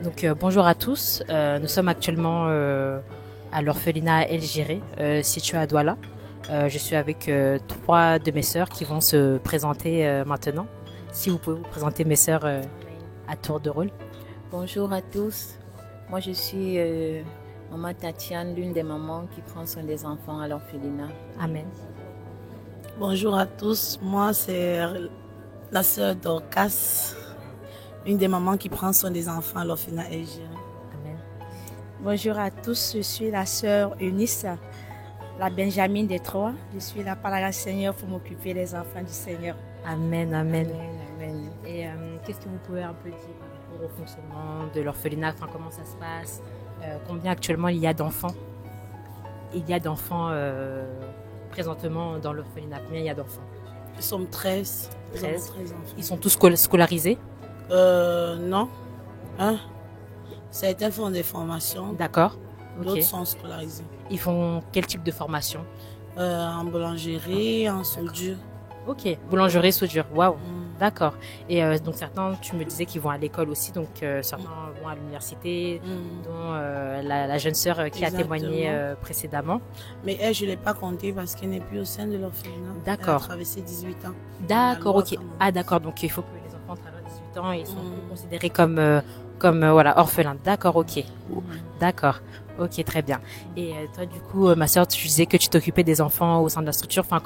Donc bonjour à tous. Nous sommes actuellement à l'orphelinat El Giré, situé à Douala. Je suis avec trois de mes sœurs qui vont se présenter maintenant. Si vous pouvez vous présenter mes sœurs à tour de rôle. Bonjour à tous. Moi, je suis maman Tatiane, l'une des mamans qui prend soin des enfants à l'orphelinat. Amen. Bonjour à tous. Moi, c'est la sœur Dorcas, une des mamans qui prend soin des enfants à l'orphelinat El Giré. Amen. Bonjour à tous, je suis la sœur Eunice, la Benjamine des Trois. Je suis là par la grâce du Seigneur pour m'occuper des enfants du Seigneur. Amen, amen. Amen. Et qu'est-ce que vous pouvez un peu dire par rapport au fonctionnement de l'orphelinat, enfin, comment ça se passe, combien actuellement il y a d'enfants? Il y a d'enfants présentement dans l'orphelinat. Combien il y a d'enfants? Nous sommes 13. Nous avons 13. 13 enfants. Ils sont tous scolarisés? Non. Hein? Certains font des formations, D'accord. Ok. d'autres sont scolarisés. Ils font quel type de formation? En boulangerie, en soudure. Ok. Boulangerie, soudure. Waouh. Mm. D'accord. Et donc certains, tu me disais qu'ils vont à l'école aussi, donc certains vont à l'université, dont la jeune sœur qui a témoigné Exactement. précédemment. Mais elle, je ne l'ai pas comptée parce qu'elle n'est plus au sein de l'orphelinat. D'accord. Elle a traversé 18 ans. D'accord, La ok. loi, quand même. Ah d'accord, donc il faut que les enfants traversent 18 ans et ils sont considérés comme voilà, orphelins. D'accord, ok. D'accord. Ok, très bien. Et toi, du coup, ma sœur, tu disais que tu t'occupais des enfants au sein de la structure. Enfin,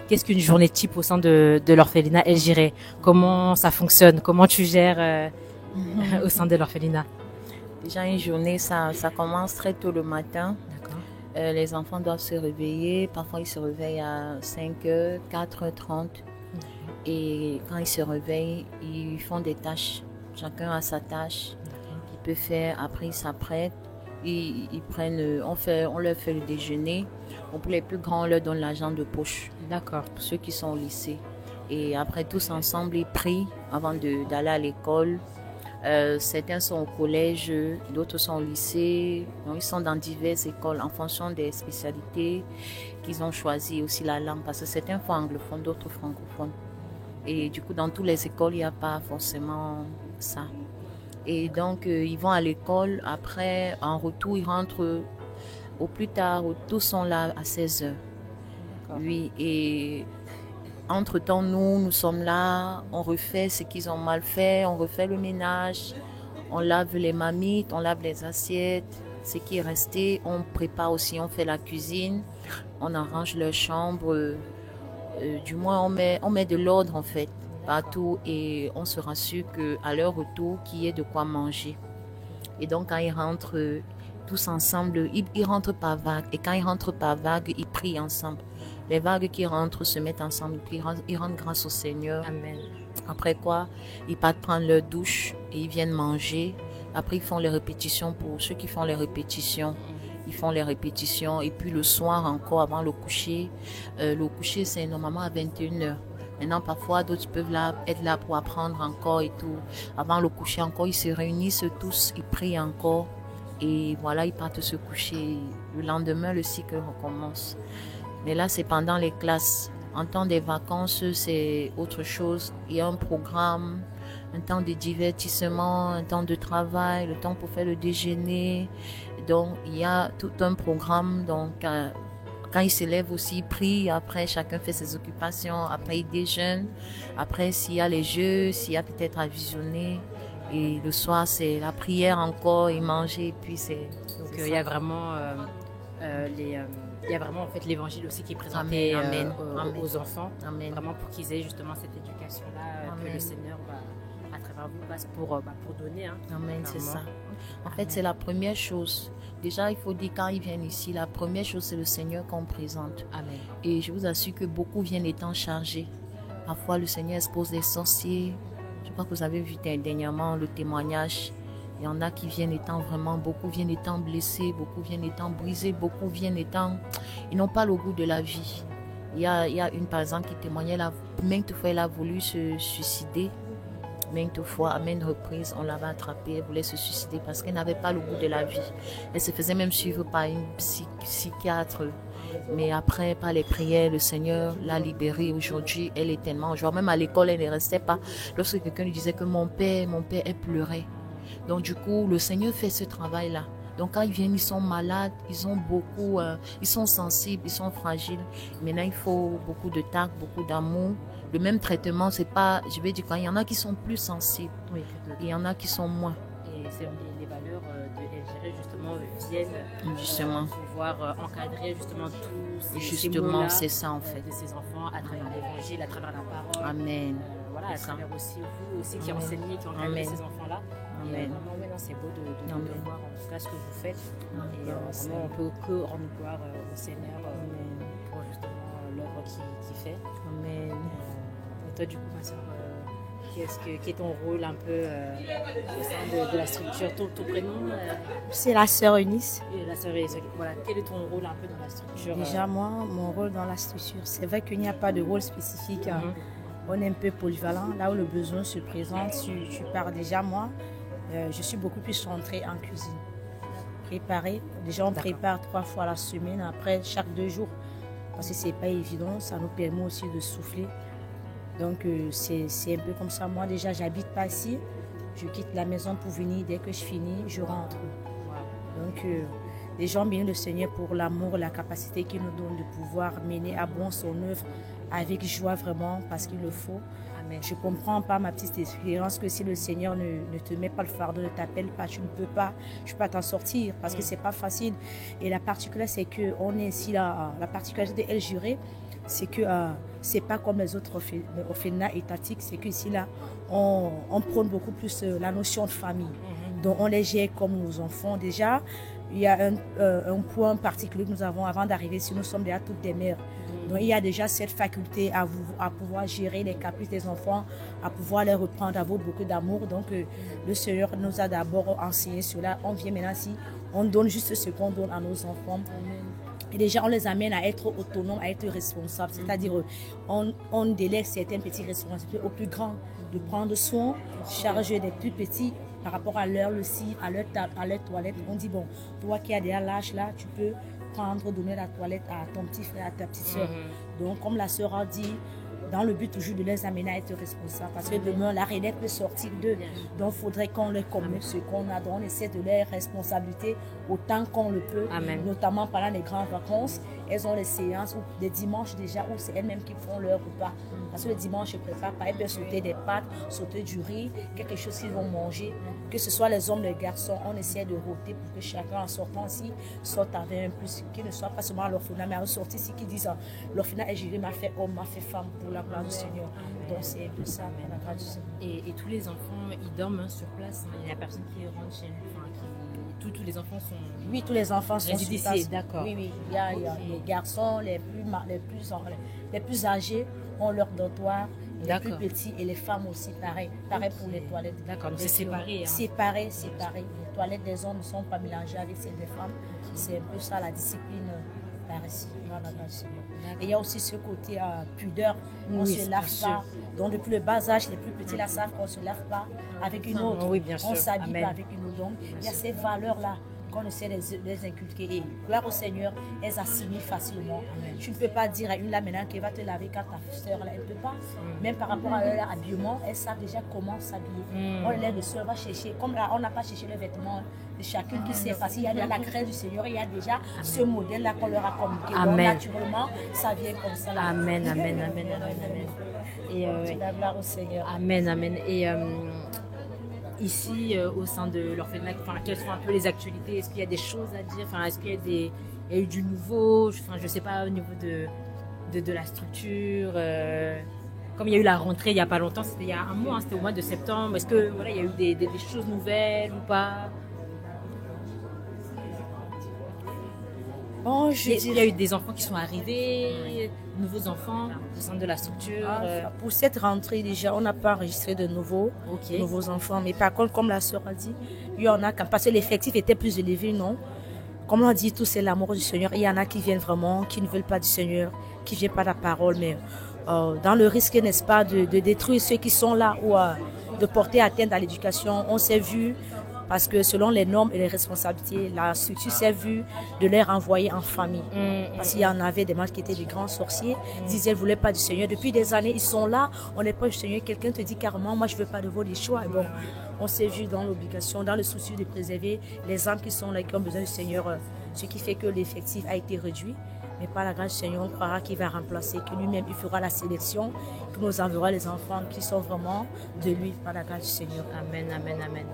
qu'est-ce qu'une journée type au sein de l'orphelinat El Giré? Comment ça fonctionne? Comment tu gères au sein de l'orphelinat? Déjà, une journée, ça commence très tôt le matin. D'accord. Les enfants doivent se réveiller. Parfois, ils se réveillent à 5h, 4h30. Et quand ils se réveillent, ils font des tâches. Chacun a sa tâche qu'il peut faire. Après, ils s'apprêtent. Ils prennent, on leur fait le déjeuner. Pour les plus grands, on leur donne l'argent de poche. D'accord. Pour ceux qui sont au lycée. Et après, tous ensemble, ils prient avant d'aller à l'école. Certains sont au collège, d'autres sont au lycée. Donc, ils sont dans diverses écoles en fonction des spécialités qu'ils ont choisies. Aussi la langue, parce que certains font anglophone, d'autres francophones. Et du coup, dans toutes les écoles, il n'y a pas forcément ça. Et donc, ils vont à l'école. Après, en retour, ils rentrent au plus tard. Tous sont là à 16h. Oui, et entre-temps, nous sommes là. On refait ce qu'ils ont mal fait. On refait le ménage. On lave les marmites, on lave les assiettes. Ce qui est resté, on prépare aussi. On fait la cuisine. On arrange leur chambre. Du moins, on met de l'ordre, en fait, partout, et on se rassure qu'à leur retour, qu'il y ait de quoi manger. Et donc, quand ils rentrent tous ensemble, ils rentrent par vague. Et quand ils rentrent par vague, ils prient ensemble. Les vagues qui rentrent se mettent ensemble, puis ils rendent grâce au Seigneur. Amen. Après quoi, ils partent prendre leur douche et ils viennent manger. Après, ils font les répétitions pour ceux qui font les répétitions. Ils font les répétitions et puis le soir encore avant le coucher. Le coucher, c'est normalement à 21h. Maintenant, parfois, d'autres peuvent être là pour apprendre encore et tout. Avant le coucher encore, ils se réunissent tous, ils prient encore. Et voilà, ils partent se coucher. Le lendemain, le cycle recommence. Mais là, c'est pendant les classes. En temps des vacances, c'est autre chose. Il y a un programme, un temps de divertissement, un temps de travail, le temps pour faire le déjeuner. Donc, il y a tout un programme. Donc, quand ils se lèvent aussi, ils prient. Après, chacun fait ses occupations. Après, ils déjeunent. Après, s'il y a les jeux, s'il y a peut-être à visionner. Et le soir, c'est la prière encore, ils mangent. Et puis, c'est... Donc il y a vraiment il y a vraiment en fait l'évangile aussi qui est présenté Amen. aux enfants, Amen. vraiment pour qu'ils aient justement cette éducation-là que le Seigneur à travers vous passe pour donner. Hein, Amen, c'est clairement. ça. En fait, c'est la première chose. Déjà, il faut dire quand ils viennent ici, la première chose, c'est le Seigneur qu'on présente. Amen. Et je vous assure que beaucoup viennent étant chargés. Parfois, le Seigneur expose des sorciers. Je crois que vous avez vu dernièrement le témoignage. Il y en a qui viennent étant vraiment, beaucoup viennent étant blessés, beaucoup viennent étant brisés, beaucoup viennent étant... Ils n'ont pas le goût de la vie. Il y a une, par exemple, qui témoignait, maintes fois, elle a voulu se suicider. Maintes fois, à maintes reprises, on l'avait attrapée, elle voulait se suicider parce qu'elle n'avait pas le goût de la vie. Elle se faisait même suivre par une psychiatre. Mais après, par les prières, le Seigneur l'a libérée. Aujourd'hui, elle est tellement en joie. Même à l'école, elle ne restait pas. Lorsque quelqu'un lui disait que mon père, elle pleurait. Donc du coup, le Seigneur fait ce travail-là. Donc quand ils viennent, ils sont malades, ils ont beaucoup, ils sont sensibles, ils sont fragiles. Maintenant, il faut beaucoup de tact, beaucoup d'amour. Le même traitement, c'est pas, je vais dire quoi, il y en a qui sont plus sensibles, Oui, il y en a qui sont moins. et c'est les valeurs de LGR justement viennent Justement. pouvoir encadrer justement tous ces Justement, mots-là, c'est ça en fait. de ces enfants à travers l'évangile, à travers la parole. Amen. Voilà, à C'est ça. travers aussi vous aussi qui Amen. enseignez, qui encadrez Amen. ces enfants-là. Et Amen. vraiment, ouais, non, c'est beau de Amen. voir en tout cas ce que vous faites. Amen. Et vraiment, on peut que rendre gloire au Seigneur pour justement l'œuvre qu'il fait. Amen. Et toi, du coup, ma soeur, qui est ton rôle un peu au sein de la structure, ton prénom C'est la sœur Eunice. et la sœur Elisa, voilà, quel est ton rôle un peu dans la structure Déjà, moi, mon rôle dans la structure, c'est vrai qu'il n'y a pas de rôle spécifique. Hein. On est un peu polyvalent. Là où le besoin se présente, tu pars déjà. Moi, je suis beaucoup plus centrée en cuisine. Préparer. Déjà, on prépare 3 fois la semaine, après chaque 2 jours. Parce que c'est pas évident. Ça nous permet aussi de souffler. Donc, c'est un peu comme ça. Moi, déjà, j'habite pas ici. Je quitte la maison pour venir. Dès que je finis, je rentre. Donc, les gens bénissent le Seigneur pour l'amour, la capacité qu'il nous donne de pouvoir mener à bon son œuvre avec joie vraiment, parce qu'il le faut. Amen. Je comprends pas ma petite expérience que si le Seigneur ne te met pas le fardeau, ne t'appelle pas, tu ne peux pas t'en sortir parce que c'est pas facile. Et la particularité, c'est que on est ici là. La particularité de El Juré, c'est que c'est pas comme les autres orphelinats étatiques, c'est que ici là, on prône beaucoup plus la notion de famille. Donc on les gère comme nos enfants déjà. Il y a un point particulier que nous avons avant d'arriver ici, nous sommes déjà toutes des mères. Donc il y a déjà cette faculté à pouvoir gérer les caprices des enfants, à pouvoir les reprendre, à avoir beaucoup d'amour. Donc le Seigneur nous a d'abord enseigné cela. On vient maintenant ici, on donne juste ce qu'on donne à nos enfants. Et déjà, on les amène à être autonomes, à être responsables. C'est-à-dire, on délègue certaines petites responsabilités aux plus grands, de prendre soin, charger des plus petits par rapport à leur lessive, à leur table, à leur toilette. On dit, bon, toi qui as déjà l'âge là, tu peux prendre, donner la toilette à ton petit frère, à ta petite soeur. Donc, comme la soeur a dit, dans le but toujours de les amener à être responsables. Parce que demain, la relève peut sortir d'eux. Donc, il faudrait qu'on leur communique ce qu'on a. Donc, on essaie de les responsabiliser autant qu'on le peut. Amen. Notamment pendant les grandes vacances. Elles ont les séances, ou des dimanches déjà, où c'est elles-mêmes qui font leur repas. Parce que le dimanche, je prépare pas. Elles peuvent sauter des pâtes, sauter du riz, quelque chose qu'ils vont manger. Que ce soit les hommes, les garçons, on essaie de roter pour que chacun, en sortant ici, sorte avec un plus. Qu'il ne soit pas seulement à l'orphelinat, mais à ressortir ici, qui disent l'orphelinat est géré, m'a fait homme, m'a fait femme pour la gloire du Seigneur. Donc c'est un peu ça, mais la gloire du Seigneur. Et tous les enfants, ils dorment sur place. Il n'y a personne qui rentre chez nous. Enfin, tous les enfants sont... Oui, tous les enfants sont résident sur place. ici, d'accord. Oui, oui. Il y a les garçons, les plus âgés ont leur dortoir. Les plus petits et les femmes aussi, pareil. Pareil pour les toilettes. D'accord, donc c'est séparé. Hein. Séparé. Les toilettes des hommes ne sont pas mélangées avec celles des femmes. C'est un peu ça la discipline par ici. Et il y a aussi ce côté pudeur. On ne se lave pas. Donc depuis le bas âge, les plus petits la savent qu'on ne se lave pas avec une autre. Oui, bien sûr. On ne s'habille pas avec une autre. Donc il y a ces valeurs-là qu'on essaie de les inculquer. Et gloire au Seigneur, elles assimilent facilement. Amen. Tu ne peux pas dire à une là maintenant qu'elle va te laver quand ta soeur là, elle ne peut pas. Même par rapport à leur habillement, elles savent déjà comment s'habiller. On les soeur va chercher, comme là, on n'a pas cherché les vêtements de chacune qui sait parce qu'il y a déjà la grâce du Seigneur, il y a déjà ce modèle-là qu'on leur a communiqué. Donc naturellement, ça vient comme ça. Là. Amen, amen, amen, amen, amen. Et la gloire au Seigneur. Amen, amen. Et ici, au sein de l'orphelinat, quelles sont un peu les actualités? Est-ce qu'il y a des choses à dire? Est-ce qu'il y a eu du nouveau? Je ne sais pas, au niveau de la structure. Comme il y a eu la rentrée il n'y a pas longtemps, c'était il y a un mois, c'était au mois de septembre. Est-ce que voilà, il y a eu des choses nouvelles ou pas? Bon, il y a eu des enfants qui sont arrivés, nouveaux enfants au sein de la structure. Pour cette rentrée, déjà, on n'a pas enregistré de nouveaux enfants. Mais par contre, comme la sœur a dit, il y en a, parce que l'effectif était plus élevé, non? Comme on dit, tout c'est l'amour du Seigneur. Il y en a qui viennent vraiment, qui ne veulent pas du Seigneur, qui ne viennent pas de la parole, mais dans le risque, n'est-ce pas, de détruire ceux qui sont là ou de porter atteinte à l'éducation. On s'est vu Parce que selon les normes et les responsabilités, la structure s'est vue de les renvoyer en famille. Parce qu'il y en avait des gens qui étaient des grands sorciers, ils disaient qu'ils ne voulaient pas du Seigneur. Depuis des années, ils sont là, on n'est pas du Seigneur. Quelqu'un te dit carrément, moi je ne veux pas de vos choix. Et bon, on s'est vu dans l'obligation, dans le souci de préserver les âmes qui sont là, qui ont besoin du Seigneur. Ce qui fait que l'effectif a été réduit. Mais par la grâce du Seigneur, on croira qu'il va remplacer, que lui-même, il fera la sélection, qu'il nous enverra les enfants qui sont vraiment de lui, par la grâce du Seigneur. Amen, amen, amen.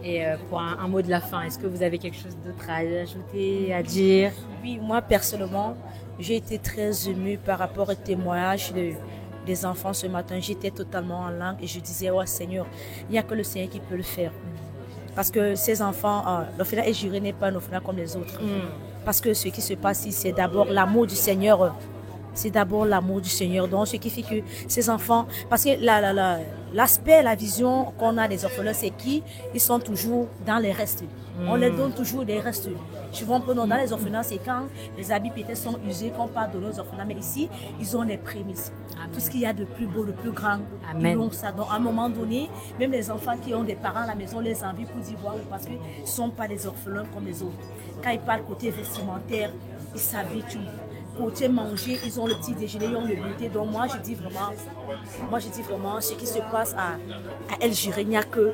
Et pour un mot de la fin, est-ce que vous avez quelque chose d'autre à ajouter, à dire? Oui, moi, personnellement, j'ai été très émue par rapport au témoignage des enfants ce matin. J'étais totalement en langue et je disais, oh Seigneur, il n'y a que le Seigneur qui peut le faire. Parce que ces enfants, l'orphelinat est juré n'est pas un orphelinat comme les autres. Parce que ce qui se passe ici, c'est d'abord l'amour du Seigneur. C'est d'abord l'amour du Seigneur. Donc, ce qui fait que ces enfants, parce que l'aspect, la vision qu'on a des orphelins, c'est qu'ils sont toujours dans les restes. On les donne toujours des restes. Souvent, dans les orphelins, c'est quand les habits peut-être sont usés qu'on part donner aux orphelins. Mais ici, ils ont les prémices. Amen. Tout ce qu'il y a de plus beau, de plus grand. Amen. Ils ont ça. Donc, à un moment donné, même les enfants qui ont des parents à la maison les envient pour dire voir parce qu'ils ne sont pas des orphelins comme les autres. Quand ils parlent côté vestimentaire, ils s'habituent. Côté manger, ils ont le petit déjeuner, ils ont le goûter. Donc moi je dis vraiment, ce qui se passe à El Jiré, il n'y a que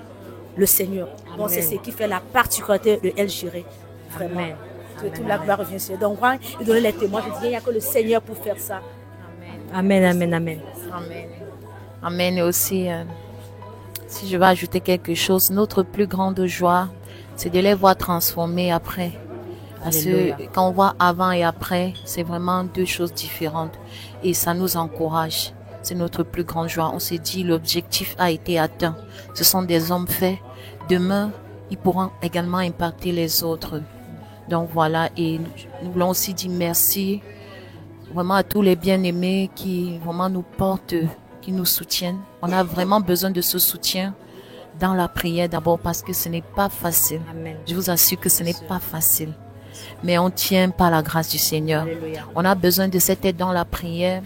le Seigneur. Amen. Donc c'est ce qui fait la particularité de El Jiré. Vraiment. Amen. Que toute la gloire revient sur eux. Donc quand ils donnent les témoins, je dis, il n'y a que le Seigneur pour faire ça. Amen, amen, amen. Amen. Amen. Et aussi, si je vais ajouter quelque chose, notre plus grande joie, c'est de les voir transformés après. Parce que quand on voit avant et après, c'est vraiment deux choses différentes. Et ça nous encourage. C'est notre plus grande joie. On s'est dit, l'objectif a été atteint. Ce sont des hommes faits. Demain, ils pourront également impacter les autres. Donc voilà, et nous voulons aussi dire merci vraiment à tous les bien-aimés qui vraiment nous portent, qui nous soutiennent. On a vraiment besoin de ce soutien dans la prière d'abord parce que ce n'est pas facile. Amen. Je vous assure que ce n'est pas facile. Mais on tient par la grâce du Seigneur. Alléluia. On a besoin de cette aide dans la prière.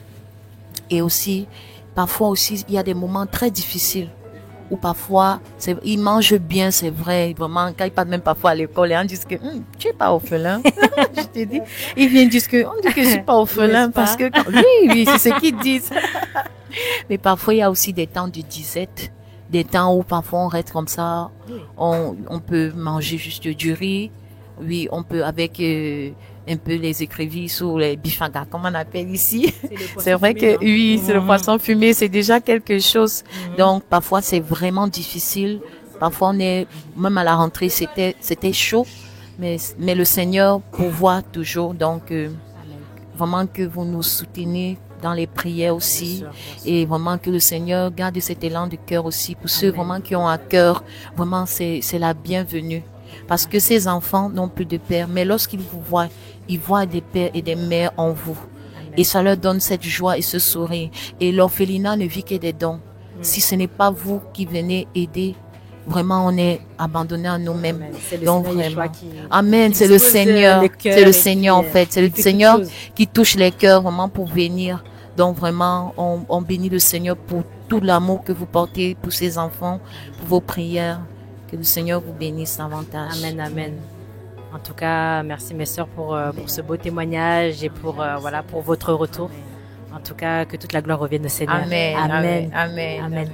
Et aussi, parfois aussi, il y a des moments très difficiles où parfois, ils mangent bien, c'est vrai. Vraiment, quand ils partent même parfois à l'école, et on dit que tu n'es pas orphelin. Je te dis, ils viennent dire que on dit que je ne suis pas orphelin parce que oui, c'est ce qu'ils disent. Mais parfois, il y a aussi des temps de disette. Des temps où parfois on reste comme ça, on peut manger juste du riz. Oui, on peut avec un peu les écrevisses ou les bifagas, comme on appelle ici. C'est vrai que oui, c'est le poisson fumé, c'est déjà quelque chose. Donc parfois c'est vraiment difficile. Parfois on est même à la rentrée, c'était chaud, mais le Seigneur pourvoit toujours. Donc vraiment que vous nous soutenez dans les prières aussi, et vraiment que le Seigneur garde cet élan de cœur aussi pour ceux vraiment qui ont à cœur. Vraiment c'est la bienvenue. Parce que ces enfants n'ont plus de père, mais lorsqu'ils vous voient, ils voient des pères et des mères en vous. Amen. Et ça leur donne cette joie et ce sourire. Et l'orphelinat ne vit que des dons. Si ce n'est pas vous qui venez aider, vraiment on est abandonné à nous-mêmes. Donc vraiment, Amen, c'est le Seigneur, c'est le Seigneur en fait, c'est le Seigneur qui touche les cœurs vraiment pour venir. Donc vraiment, on bénit le Seigneur pour tout l'amour que vous portez pour ces enfants, pour vos prières. Que le Seigneur vous bénisse davantage. Amen, amen. En tout cas, merci mes sœurs pour ce beau témoignage et pour votre retour. En tout cas, que toute la gloire revienne au Seigneur. Amen. Amen. Amen. Amen. Amen.